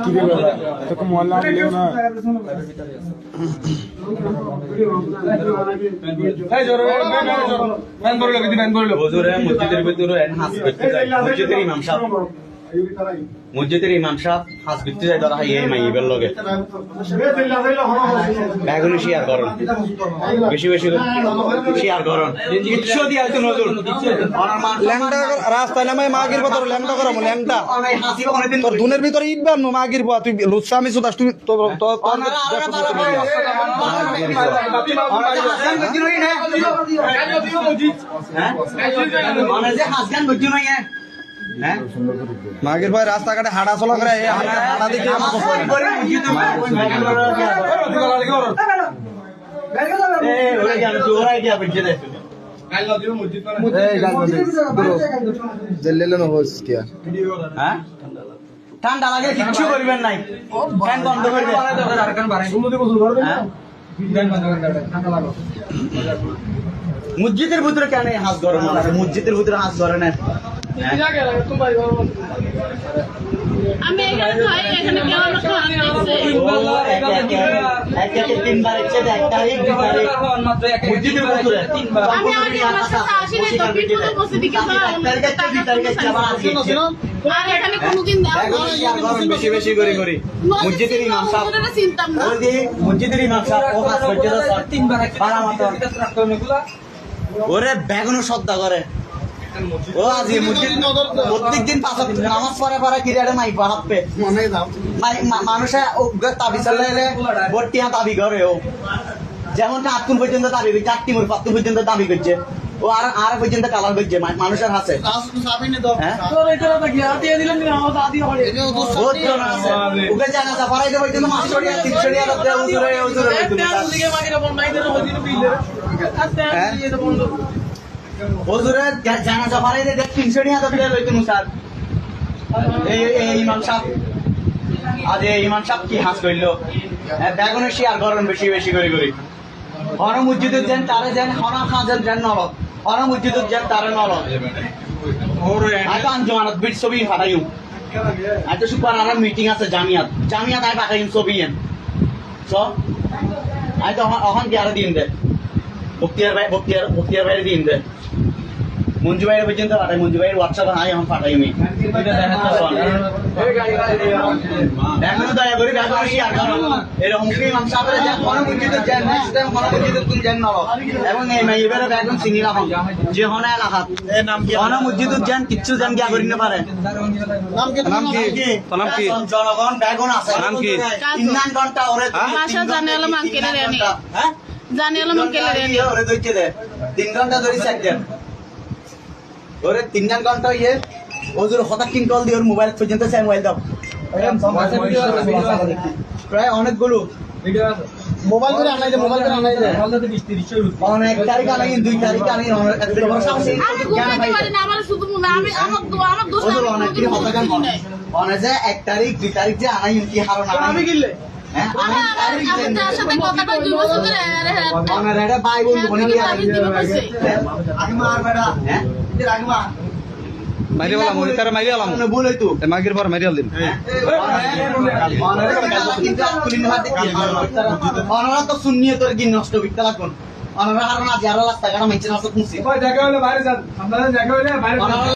কি ব্যাপার তোকে মোবাইল দিও না মসজিদের ভিতরে মসজিদের ইমাম সাহেব মসজিদের ইমাম সাহেব হাজ করতে যায় ধরা এই মাইবের লগে বেগুনি শেয়ার করুন বেশি বেশি শেয়ার করুন কিচ্ছু দিয়ে হয়তো নজর ল্যাংটা রাস্তায় নামাই মাগির কথা ল্যাংটা করাবো ল্যাংটা তোর দুনের ভিতরে ইট বানো মাগির পা তুই লুচ্ছা আমি সুদাস তুই মাগির ভাই রাস্তাঘাটে হাঁটা চলা করে হাঁটা দেখে ঠান্ডা লাগে কিচ্ছু করবেন নাই ফ্যান বন্ধ করে মসজিদের ভিতরে কেন হাত ধরে মসজিদের ভিতরে হাত ধরে না আমি এখানে খাই এখানে কেউ তিনবার আমি আগে আমার সাথে আসিনি তো বিদ্যুৎ উপস্থিতি আর এখানে কোনোদিন বেশি বেশি করে করি মসজিদের ইমাম সাহেব চিন্তা না মসজিদের ইমাম সাহেব ও কাজ করছে তিনবার ওরে ব্যাগুনো শ্রদ্ধা করে ও আজি প্রত্যেকদিন নামাজ পড়ে পড়ে কিরাড়ে মাই বাহাপে মানুষে তাবি চালাইলে বটিয়া দাবি করে ও যেমন আটকুন পর্যন্ত দাবি করছে 8 পাত্তুন পর্যন্ত দাবি করছে ও আর পর্যন্ত কালার করছে মানুষের হাতে ওকে জানা যা পড়াইতে পর্যন্ত 500 টাকা 300 টাকা ওজুরে জানাজা পড়াইতে 300 টাকা লইতেন স্যার এই ইমাম সাহেব আজ এই ইমাম সাহেব কি হাস কইলো বেগুনের শেয়ার করেন বেশি বেশি করে হন মসজিদের যেন তারে যেন হন খাজেন যেন নল হন মসজিদের যেন তারে নল আজ আঞ্জমানত বিট ছবি ফাটাইও আজ তো শুক্রবার আর মিটিং আছে জামিয়াত আই পাঠাইম ছবি এন সো আজ তো অহন কি আর দিন দে বক্তিয়ার ভাই দিন দে মঞ্জু ভাইয়ের পর্যন্ত পাঠাই মঞ্জু ভাইয়ের হোয়াটসঅ্যাপ নাই এখন পাঠাই আমি এখনো দয়া করি এরকম কি ইমাম সাহেবের যে কোন মসজিদের যেন নেক্সট টাইম কোন মসজিদের তুমি যেন নল এবং এই মাইবের বেগুন চিনি রাখো যে হনা এলাকাত এই নাম কি হনা মসজিদের যেন কিচ্ছু যেন গিয়া করি না পারে নাম কি জনগণ বেগুন আছে নাম কি 3 ঘন্টা ওরে ভাষা জানে হলো মাঙ্কেলে রেনি হ্যাঁ জানে হলো মাঙ্কেলে রেনি ওরে দইতে দে 3 ঘন্টা ধরে সেকেন্ড ওরে 3 ঘন্টা ইয়ে ওজুর হঠাৎ কিন কল দিয়ে ওর মোবাইল পর্যন্ত চাই মোবাইল দাও প্রায় অনেকগুলো মোবাইল করে আনাই দে অনেক তারিখ আনাই 2 তারিখ আনাই আমার শুধু আমি আমার দোষ অনেক কি হতাগান অনেক যে 1 তারিখ 2 তারিখ যে আনাই কি হারো না আমি গিললে হ্যাঁ আমি তার সাথে কথা কই 2 বছর ধরে আমার এটা ভাই বন্ধু বনে কি আমি মার বেটা হ্যাঁ রাগমা মাইরে বলা মরি তার মাইরে আলাম না বলই তো মাগির পর মাইরে আলদিন অনারা তো সুন্নিয়ে তোর কি নষ্ট বিকতা লাগুন অনারা হারনা 11 লাখ টাকা মাইছে নষ্ট কুছি দেখা হলে বাইরে যান আপনারা দেখা হলে বাইরে